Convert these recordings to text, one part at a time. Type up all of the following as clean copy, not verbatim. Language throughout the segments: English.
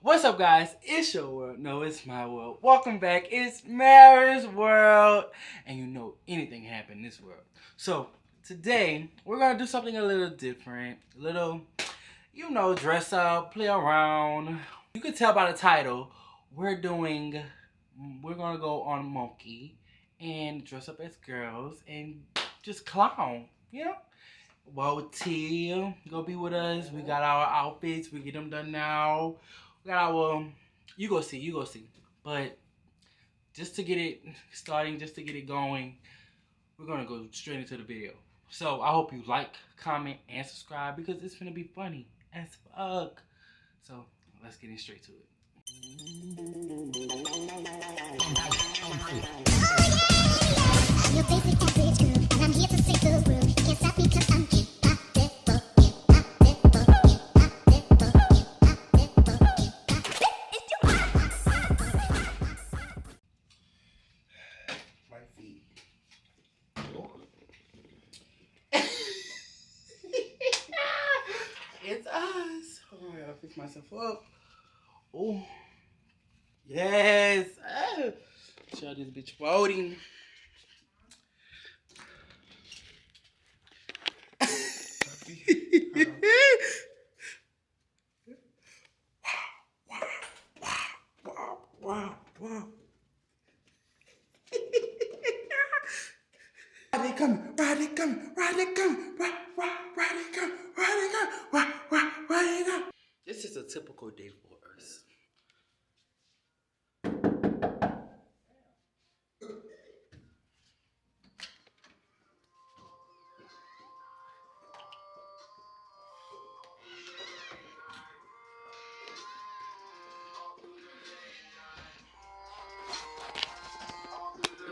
What's up, guys? It's your world. No, it's my world. Welcome back. It's Mary's world. And you know anything happen in this world. So, today, we're going to do something a little different. A little, dress up, play around. You can tell by the title, we're going to go on Monkey and dress up as girls and just clown, Well, T, gonna be with us. We got our outfits. We get them done now. We got our, you go see. But just to get it starting, just to get it going, we're gonna go straight into the video. So I hope you like, comment, and subscribe because it's gonna be funny as fuck. So let's get in straight to it. You're basically bitch girl, and I'm here to save the world. Can't stop me 'cause I'm my feet. It's us. Oh, I gotta fix myself up. Oh, yes. Show this bitch floating. Wow. Ride it coming. This is a typical day for us.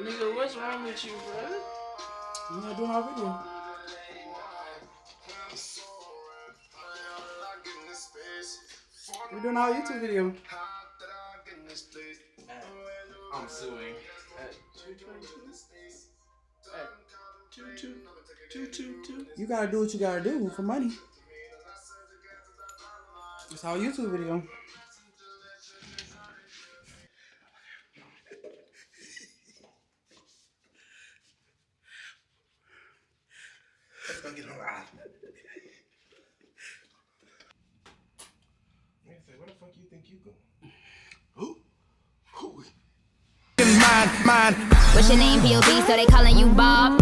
Nigga, what's wrong with you, bro? You're not doing our video. We're doing our YouTube video. I'm suing. At 222. You gotta do what you gotta do for money. It's our YouTube video. Let's go get her out. Where the fuck you think you going? Who? Mine. What's your name, P.O.B., so they calling you Bob?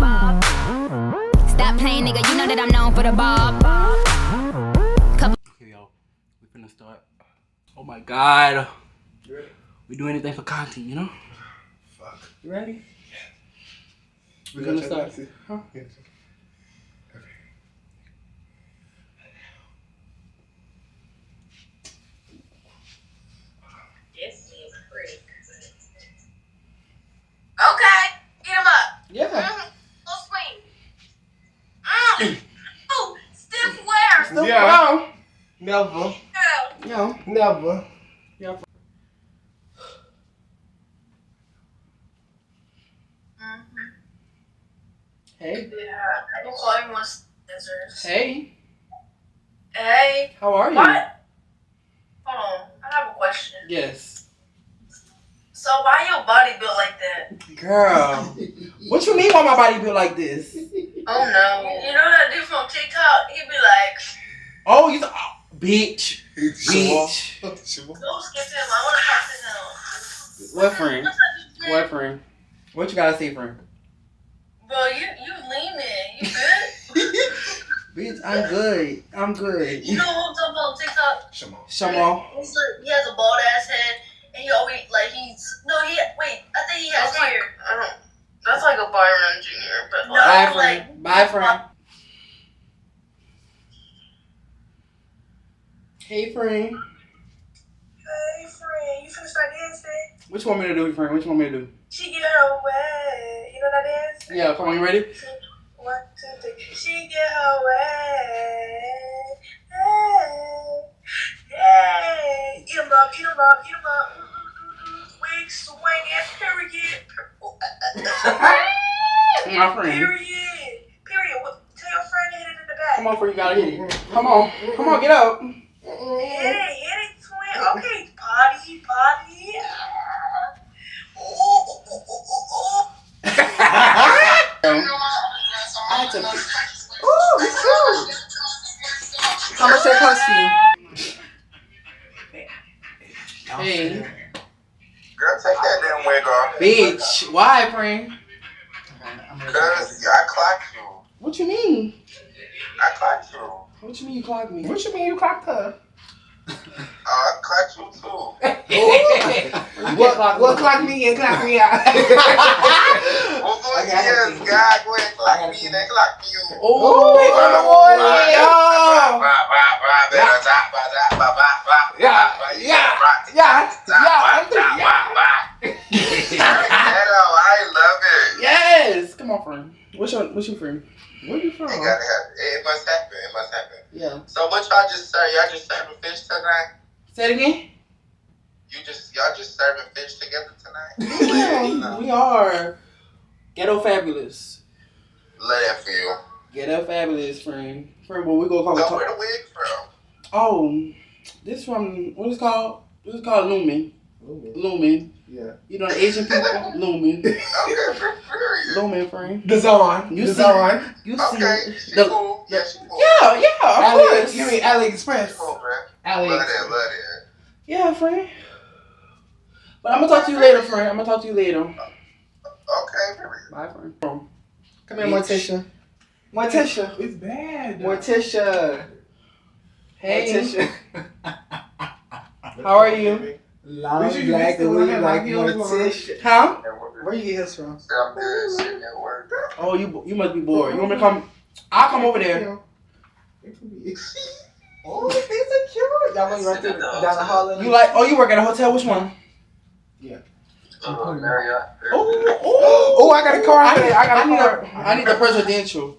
Stop playing, nigga, you know that I'm known for the Bob. Okay, y'all, we finna start. Oh my God. You ready? We do anything for content, you know? Fuck. You ready? Yeah. We're gonna start. Huh? Yeah. Okay, get him up. Yeah. Go swing. Oh, stiff where? Still Yeah. brown. Never. Yo. Never. Yeah. Hey. Yeah, I will call you one scissors. Hey. Hey. How are you? What? Hold on, I have a question. Yes. So why your body built like that? Girl. What you mean why my body built like this? Oh no. You know that dude from TikTok? He be like, Oh, you bitch. go skip him. I want to talk to him. What friend? What's up, dude? What friend? What you gotta say, friend? Bro, you leaning. You good? Bitch, I'm good. You know who's up on TikTok? Shamal. He has a bald ass head, and he always I think he has hair. That's like a Byron Jr. But no, Bye, friend. Bye, friend. Hey, friend. Hey, friend, you finna start dancing? What you want me to do, friend? What you want me to do? She get her way. You know that dance? Yeah, come on, you ready? 1, 2, 3. She get her way. Hey. Eat 'em up. Wig swing and period. My friend. Period. Tell your friend to hit it in the back. Come on, friend, you gotta hit it. Come on, get up. Hit it, twin. Okay, Hey. Girl, take that damn wig off. Bitch, why, friend? Because I clocked you. What you mean? I clocked you. What you mean you clocked me? What you mean you clocked her? I clocked you too. What clock me in, clock me out. Well, good, yes, God, go ahead, clock me and then clock me you. Oh, I love it. yes. Come on, friend. What's your friend? Where you from? It gotta happen. It must happen. It must happen. Yeah. So what y'all just serve? Y'all just serving fish tonight? Say it again. Y'all just serving fish together tonight? Yeah, we are ghetto fabulous. Love that for you. Ghetto fabulous, friend. Friend, what we gonna call So it? where the wig from? Oh, this from what is called? This is called Lumen. Lumen. Yeah. You know the Asian people? Lumen. Okay, period. Lumen, friend. Design. You see- Design. You see? Okay, she the- cool. Yeah, she cool. Yeah, of Alex, course. you mean Alex She Express? cool, bruh. Alex. Love that. Yeah, friend. But I'm gonna talk to you later, friend. I'm gonna talk to you later. Okay, period. Bye, friend. Come here, Bitch. Morticia. Morticia. It's bad. Morticia. Hey, Morticia. how are you? Long black and we like Morticia. Huh? Where you get his from? I'm good sitting at work. Oh, you must be bored. You want me to come? I'll come over there. Oh, these are cute. Y'all went right through down the hall. You like? Oh, you work at a hotel? Which one? Marriott. Oh, I got a car. I need the presidential.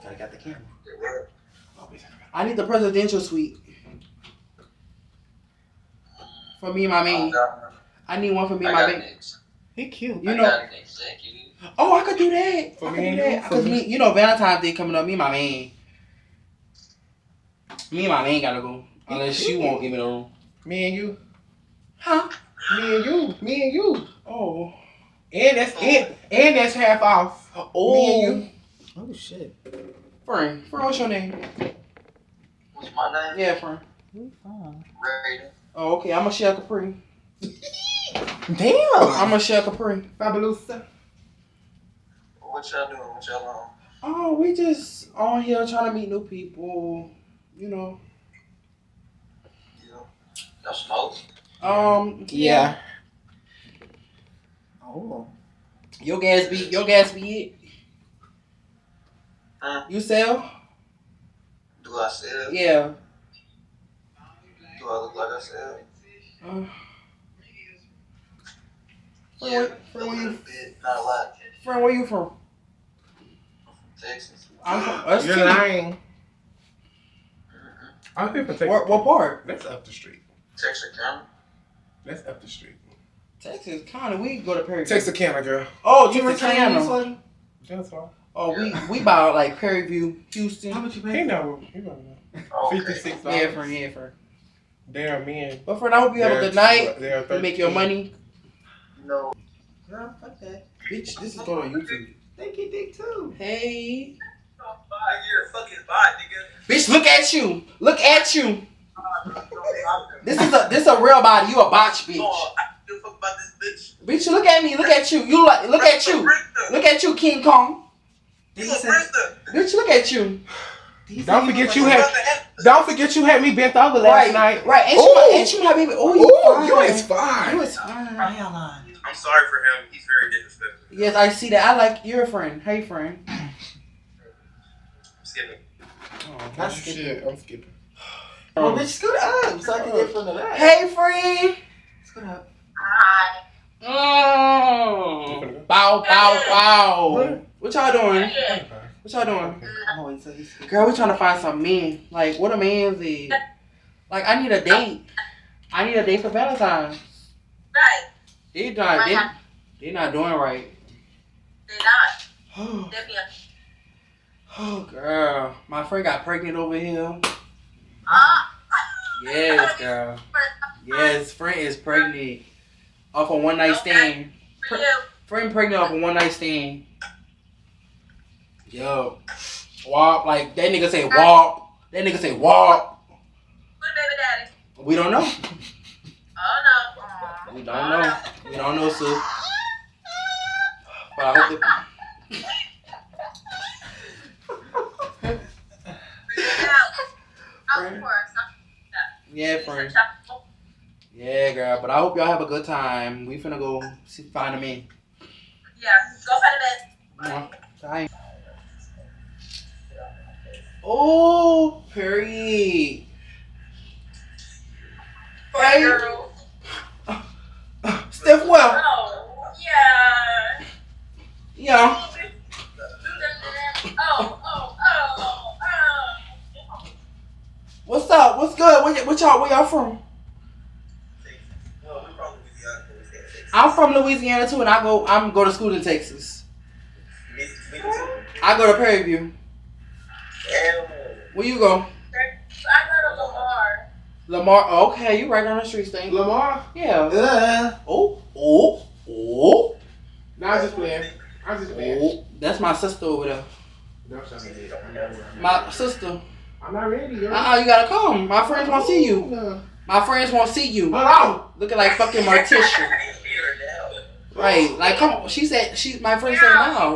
I got the camera. I need the presidential suite for me and my man. I need one for me and my man. He cute. You know. Oh, I could do that. For I me could and do you? that. For Cause me? me, you know, Valentine's Day coming up. Me and my man. Me and my man gotta go. Unless you won't give me the room. Me and you. Huh? Me and you. Me and you. Oh. And that's it. And that's half off. Oh. Me and you. Oh shit. Friend, what's your name? What's my name? Yeah, friend. We fine. Raiden. Oh, okay. I'm a Shell Capri. Damn. I'm a Shell Capri. Fabulosa. What y'all doing? What y'all on? Oh, we just on here trying to meet new people. You know. No smoke? Yeah. Oh. Your gas be it. Huh? You sell? Do I sell? Yeah. Do I look like I sell? Friend, A where you? little bit, not a lot. Friend, where you from? Texas. I'm from. Us You're too. lying. I'm here for Texas. What part? That's up the street. Texarkana. That's up the street. Texas, kind of. We go to Perry. Texarkana, girl. Oh, You Texarkana. That's all. Oh, we about like Perry View, Houston. How much you pay? He know. Okay. $56. Yeah, friend. Damn, man. But friend, I hope you have a good night. They're You make your money. No. Girl, fuck that. Bitch, this is going on YouTube. They get dick too. Hey. You're a fucking bot, nigga. Bitch, look at you. Look at you. This is a real body. You a botch, bitch. I give a fuck about this bitch. Bitch, look at me. Look at you. You like. Look at you. Look at you, King Kong. Bitch, look at you. Don't forget you had. Don't forget you had me bent over last night. Right. Ain't you my baby? Oh, You is fine. You is fine. I'm sorry for him. He's very disrespectful. Yes, I see that. I like you're a friend. Hey, friend. I'm skipping. Oh, shit. I'm skipping. Well, bitch, scoot up so I can get from the back. Hey, friend. Scoot up. Hi. Bow, bow, bow. What y'all doing? Yeah. What y'all doing? I'm gonna wait till he's Girl, we trying to find some men. Like, what a man's is. Like, I need a date. I need a date for Valentine's. Right. They're not doing right. They're not. Oh, They're being. girl. My friend got pregnant over here. Yes, girl. Yes, friend is pregnant. Off a one night stand. For you. Friend pregnant off a one night stand. Yo. Wop. Like, that nigga say wop. That nigga say wop. Good baby daddy. We don't know. Oh no. We don't know. We don't know, sis. But I hope that. Yeah, friend. Yeah, girl. But I hope y'all have a good time. We finna go find a man. Yeah, go find a man. Bye. Oh, Perry. Hey. Girl. Steph well. Oh, yeah. Yeah. Oh. What's up? What's good? Where y'all from? I'm from Louisiana too, and I'm go to school in Texas. I go to Prairie View. Where you go? I go to Lamar. Lamar. Okay, you right down the street, thing. Lamar? Yeah. Oh. No, I'm just playing. Oh, that's my sister over there. No, My sister. I'm not ready, yo. You gotta come. My friends won't see you. No. My friends won't see you. Hold on. Looking like fucking Morticia. Right, like come on. My friend said no.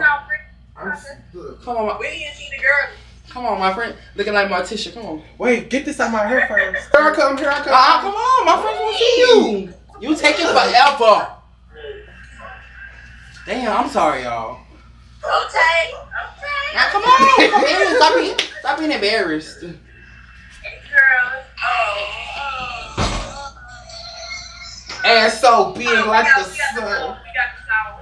Come on, We didn't see the girl. come on, my friend. Looking like Morticia. Come on. Wait, get this out my hair first. Here I come. Come on, my friends won't see you. You taking forever. Damn, I'm sorry, y'all. Okay. Now, come on, come in. Stop being embarrassed. Girls. Ass so big like the sun. We got the sound.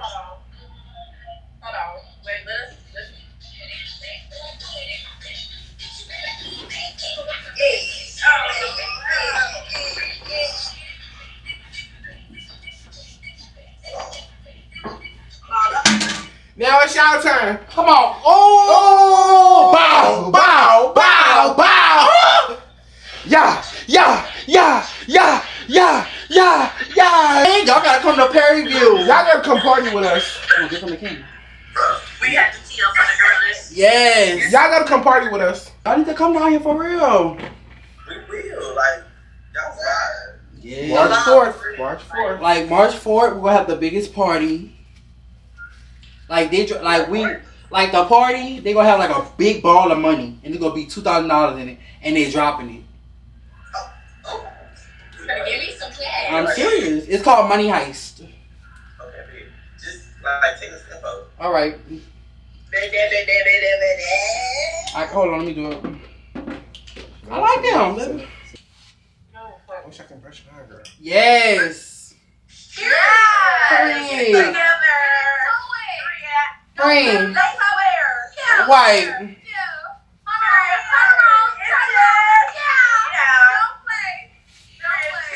Hold on. Wait, let's. Now it's y'all turn. Come on. Oh, Bow. Yeah. Hey, y'all gotta come to Perry View. Y'all gotta come party with us. Come on, get from the camera. We had to tee up for the girls. Yes. Y'all gotta come party with us. Y'all need to come down here for real. We will, like, y'all fine. Yeah. March 4th. Like March 4th, we're gonna have the biggest party. Like the party, they gonna have like a big ball of money, and there's gonna be $2,000 in it, and they dropping it. Better give me some cash. I'm serious. It's called Money Heist. Okay, babe. Just, like, take a step up. All right. Hold on, let me do it. I like them. I wish I could brush my hair, girl. Yes. Yeah. Hey. Together. Friend. Let's wear. White.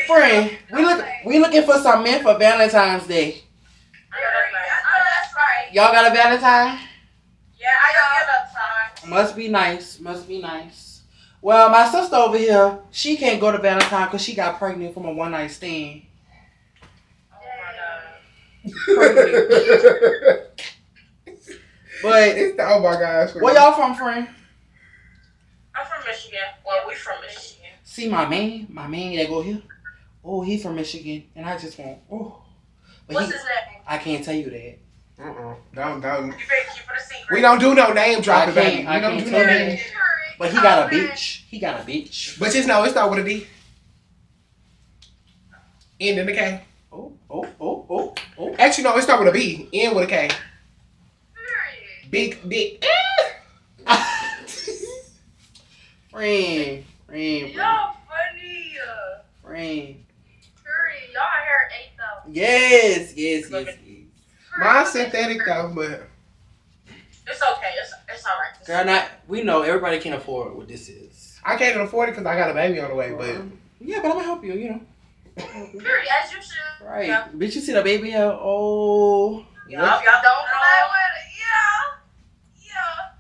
Friend, we looking for some men for Valentine's Day. That's right. Y'all got a Valentine? Yeah, I got Valentine. Must be nice. Well, my sister over here, she can't go to Valentine because she got pregnant from a one night stand. But It's the oh my gosh. where y'all from, friend? I'm from Michigan. Well, we from Michigan. See my man that go here. Oh, he from Michigan, and I just want But What's his name? I can't tell you that. Don't. You better keep it a secret. We don't do no name dropping, baby. I We don't can't do tell no you. name. But he got a bitch. But just know it's not with a D. End in the K. Oh. Actually, no, it's not with a B. End with a K. Big dick. Friend. Y'all funny. Friend. Curry, y'all hair ate though. Yes. Mine's synthetic though, but It's okay. It's alright. Girl, we know everybody can't afford what this is. I can't afford it because I got a baby on the way. But Yeah, but I'm gonna help you, you know. Curry, as you should. Right. Yeah. Bitch, you see the baby here? Oh. Y'all don't play with it. Yeah.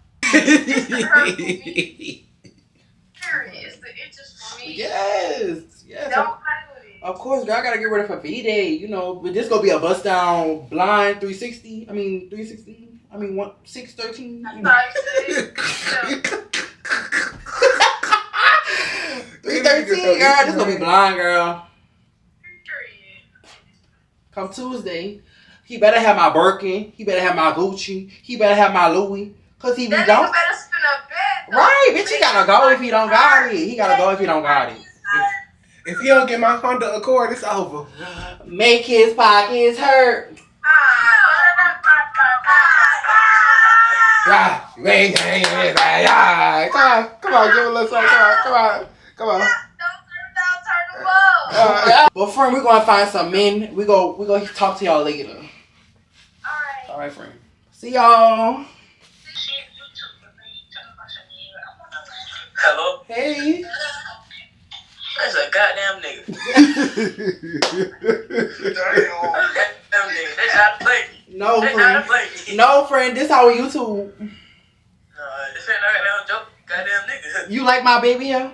Curry, it's the itches for me. Yes. Don't play with it. Of course, girl, I gotta get ready for V-Day, you know. But this gonna be a bust down blind 360. 613. You know. 5, 6, 7. 313 13, girl. This gonna be blind, girl. Come Tuesday, he better have my Birkin. He better have my Gucci. He better have my Louis. Cause he be That don't. nigga better spin a bed. Right, bitch. He gotta go if he don't got it. He gotta go if he don't got it. If he don't get my Honda Accord, it's over. Make his pockets hurt. Yeah, come on, give a little something. Come on. Well, friend, we're gonna find some men. We gonna talk to y'all later. All right, friend. See y'all. Hello? Hey. That's a goddamn nigga. Damn. Goddamn nigga. They try to play me. No, They try to friend. play me. No, friend. This our YouTube. This ain't no goddamn joke. Goddamn nigga. You like my baby hair?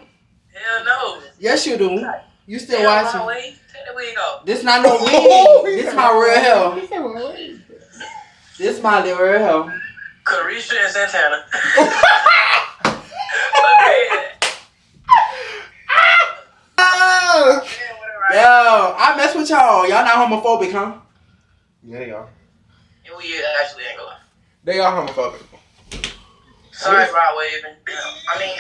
Hell no. Yes, you do. You still Hell, watching? my way. Take the wig off. This not no wig. This my real hair. This my real hair. Carisha and Santana. Okay. Yo, I mess with y'all. Y'all not homophobic, huh? Yeah, they are. And we actually ain't gonna lie. They are homophobic. Sorry, Rod Waving. I mean,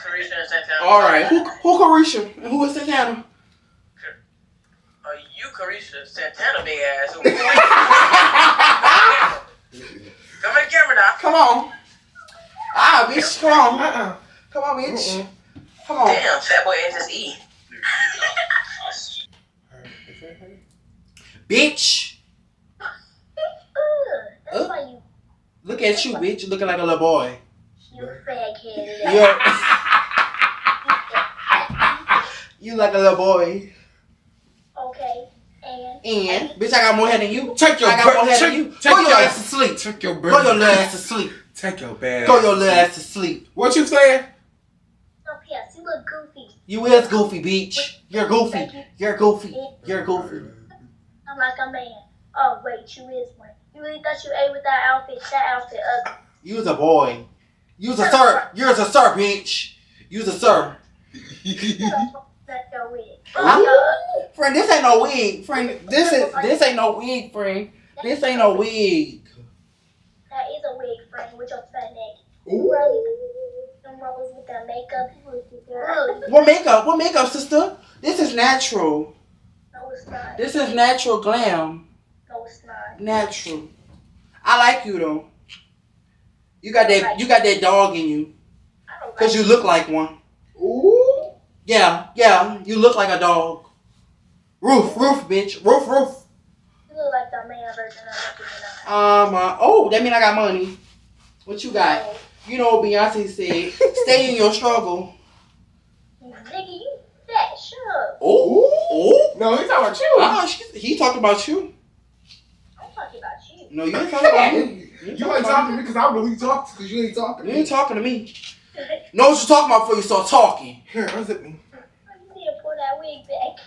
Carisha and Santana. All right. Who Carisha and who is Santana? You Carisha, Santana big ass. Come in the camera now. Come on. Ah, bitch. Come on. Come on, bitch. Come on. Damn, fat boy SSE. Bitch. That's why Look at you, bitch. You looking like a little boy. you fag-headed. Yeah. You like a little boy. Okay, and And bitch, I got more hair than you. Take your I got more hair than you. Go your ass to sleep. Take your Go your little ass to sleep. Take your bad. Go your little ass to sleep. What you saying? no PS, you look goofy. You is goofy, bitch. You're goofy. You're goofy. You're goofy. I'm like a man. Oh wait, you is one. You really thought you ate with that outfit? That outfit ugly. You was a boy. You was a sir. You're a sir, bitch. You was a sir. That's your wig. Friend, this ain't no wig. Friend, this ain't no wig, friend. This ain't no wig. That is a wig, friend, with your fat neck. Ooh. Them rubbers with that makeup. You look good. What makeup? What makeup, sister? This is natural. No, it's not. This is natural glam. No, it's not. Natural. I like you though. You got that dog in you. I don't like Cause you look like one. Ooh. Yeah, you look like a dog. Roof, bitch. Roof. You look like the man version of it. Oh, that mean I got money. What you got? You know what Beyonce said, stay in your struggle. Nigga, you fat. Shut up. Oh. No, he's talking about you. He talking about you. I'm talking about you. No, you ain't talking about me. You ain't talking to me because I don't know who you talking to because you ain't talking to You me. ain't talking to me. Know what you talking about before you start talking. Here, unzip me. You need to pull that wig back.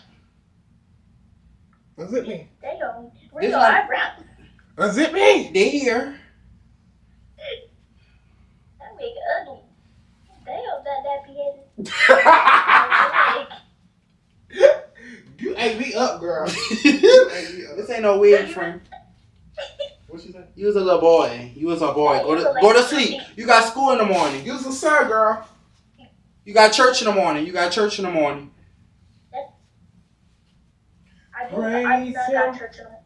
Unzip me. Damn. This Real one- eyebrows. Unzip me. They here. That wig ugly. Damn, that nappy head. You ate me up, girl. This ain't no wig, friend. What you say? You was a little boy. You was a boy. Go to sleep. You got school in the morning. You was a sir, girl. You got church in the morning. I do not got church in the morning.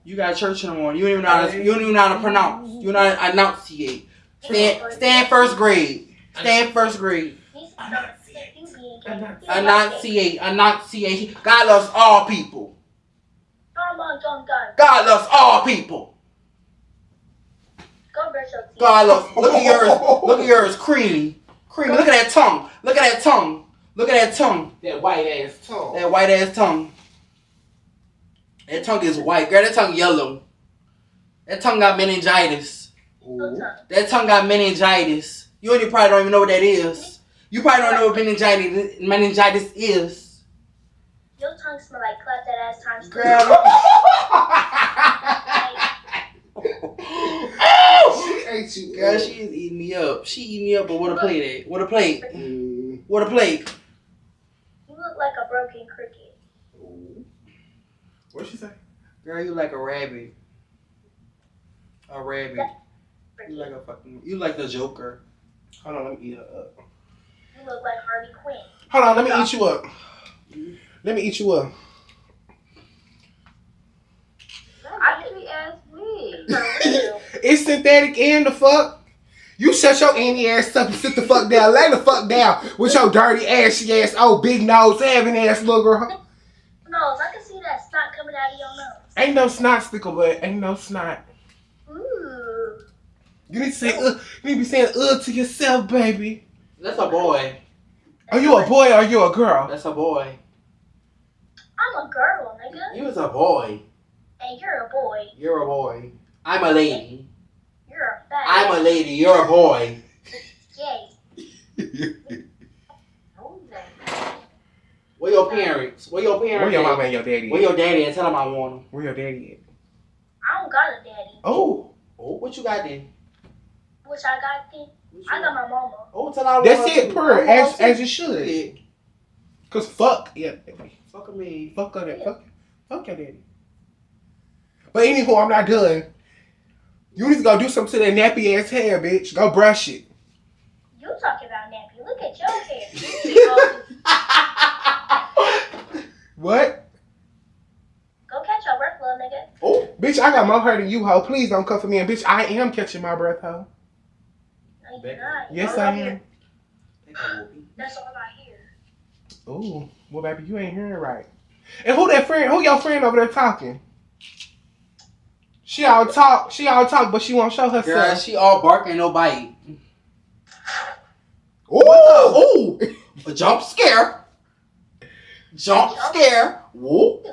You got church in the morning. You don't even know how to pronounce. You know how to enunciate. Stay in first grade. Stay in first grade. Enunciate. God loves all people. God loves all people. Go brush your teeth. God loves. Look at yours. Look at yours. Creamy. Look at that tongue. Look at that tongue. That white ass tongue. That white ass tongue. That tongue is white. Girl, that tongue yellow. That tongue got meningitis. Ooh. That tongue got meningitis. You probably don't even know what that is. You probably don't know what meningitis is. Your tongue smell like clap that ass times two. Girl. She ate you. Girl, she is eating me up. She eating me up, but what a plate at? What a plate? What a plate? a broken cricket. Ooh. What'd she say? Girl, you like a rabbit. A rabbit. Cricket. You like the Joker. Hold on, let me eat her up. You look like Harley Quinn. Hold on, let me eat you up. Let me eat you up. I think he asked me. For real. It's synthetic and the fuck. You shut your any ass up and sit the fuck down. Lay the fuck down with your dirty ashy ass, old big nose having ass little girl. No, I can see that snot coming out of your nose. Ain't no snot sticker, but ain't no snot. Ooh. You need to say you need to be saying to yourself, baby. That's a boy. Are you a boy or are you a girl? That's a boy. I'm a girl, nigga. You was a boy. And you're a boy. You're a boy. I'm a lady. You're a fat. I'm a lady. You're a boy. Yay. Where your parents? Where your parents? Where your at? mama and your daddy? Where your daddy at? Tell him I want him. Where your daddy I don't got a daddy. at? Oh, Oh, what you got then? Which I got then. I got my mama. Oh, tell I want that's her it, too. per I want her as too. you should. Cause fuck yeah, Fuck me. fuck on that, fuck your daddy. But anywho, I'm not done. You need to go do something to that nappy ass hair, bitch. Go brush it. You talking about nappy. Look at your hair. You What? go catch your breath, little nigga. Oh, bitch, I got more hair than you, hoe. Please don't come for me. And bitch, I am catching my breath, hoe. No, you're not. Yes, All I hear- am. That's all I hear. Ooh, well, baby, you ain't hearing right. And who that friend? Who your friend over there talking? She all talk, but she won't show Girl, herself. she all bark and no bite. Ooh, ooh. A jump scare. Jump scare. Whoop.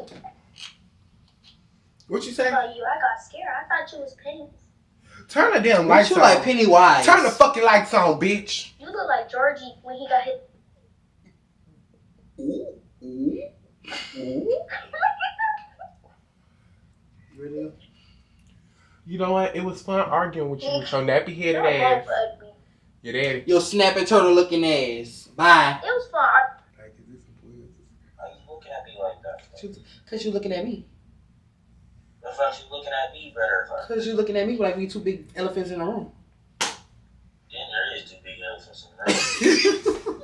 What you say? Tell you, I got scared. I thought you was Penny. Turn the damn What lights you on. like Pennywise? Turn the fucking lights on, bitch. You look like Georgie when he got hit. Ooh, ooh, ooh. Really? You know what? It was fun arguing with you with your nappy headed You're ass. both ugly. Your daddy. Your snapping turtle looking ass. Bye. It was fun. Why you looking at me like that? Cause you looking at me. That's why you looking at me better. Cause you looking at me like we two big elephants in the room. Then there is two big elephants in the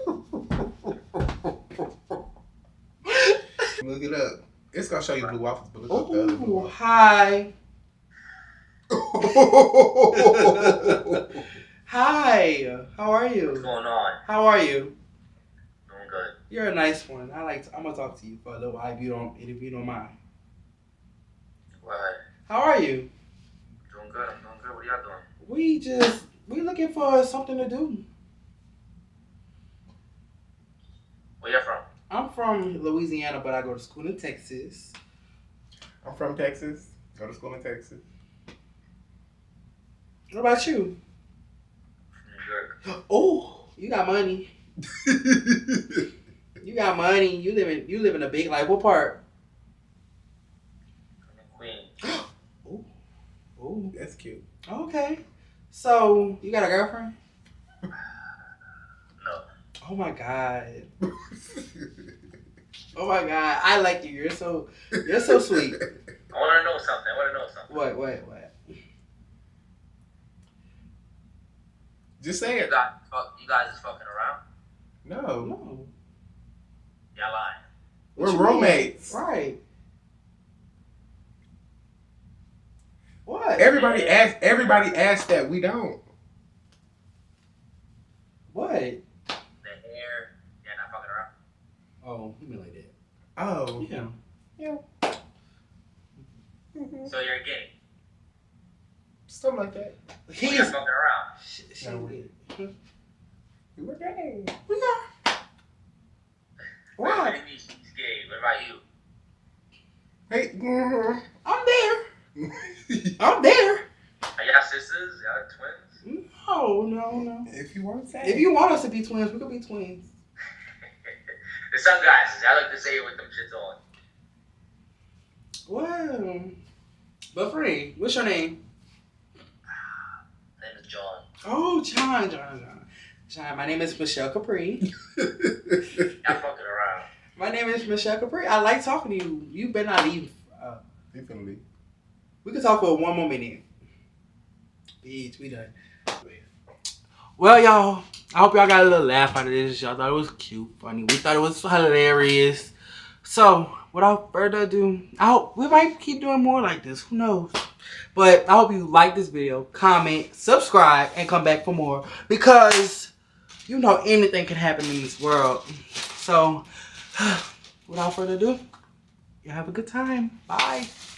room. Look it up. It's gonna show you blue waffles, but look up the other blue Ooh, waffles. hi. Hi. How are What's you? going on? How are you? Doing good. You're a nice one. I'm gonna talk to you for a little while if you don't mind. What? How are you? Doing good. I'm doing good. What are y'all doing? We looking for something to do. Where y'all from? I'm from Louisiana, but I go to school in Texas. I'm from Texas. Go to school in Texas. What about you? From New York. Oh, you got money. You got money. You live in a big life. What part? I'm in Queens. Oh, That's cute. okay. So you got a girlfriend? No. Oh my god. Oh my god. I like you. You're so sweet. I want to know something. What? Just say You it. guys is fucking around? No. No. Y'all lying. We're What you mean? roommates. Right. What? Everybody asked that. We don't. What? The hair. Y'all not fucking around? Oh, you mean like that? Oh. Yeah. So you're gay? Something like that. Y'all He's. fucking around? No, we were gay. We are. What Why? do you mean she's gay? What about you? Hey. I'm there. I'm there. Are y'all sisters? Y'all twins? No. If you want to say. If you want us to be twins, we could be twins. The sunglasses. I like to say it with them shits on. Well, but free. What's your name? Name is John. Oh, John. My name is Michelle Capri. Y'all fucking around. My My name is Michelle Capri. I like talking to you. You better not leave. Definitely. We can talk for one more minute. Bitch, we done. Well, y'all, I hope y'all got a little laugh out of this. Y'all thought it was cute, funny. We thought it was hilarious. So, without further ado, I hope we might keep doing more like this. Who knows? But I hope you like this video, comment, subscribe, and come back for more. Because, you know, anything can happen in this world. So, without further ado, you have a good time. Bye.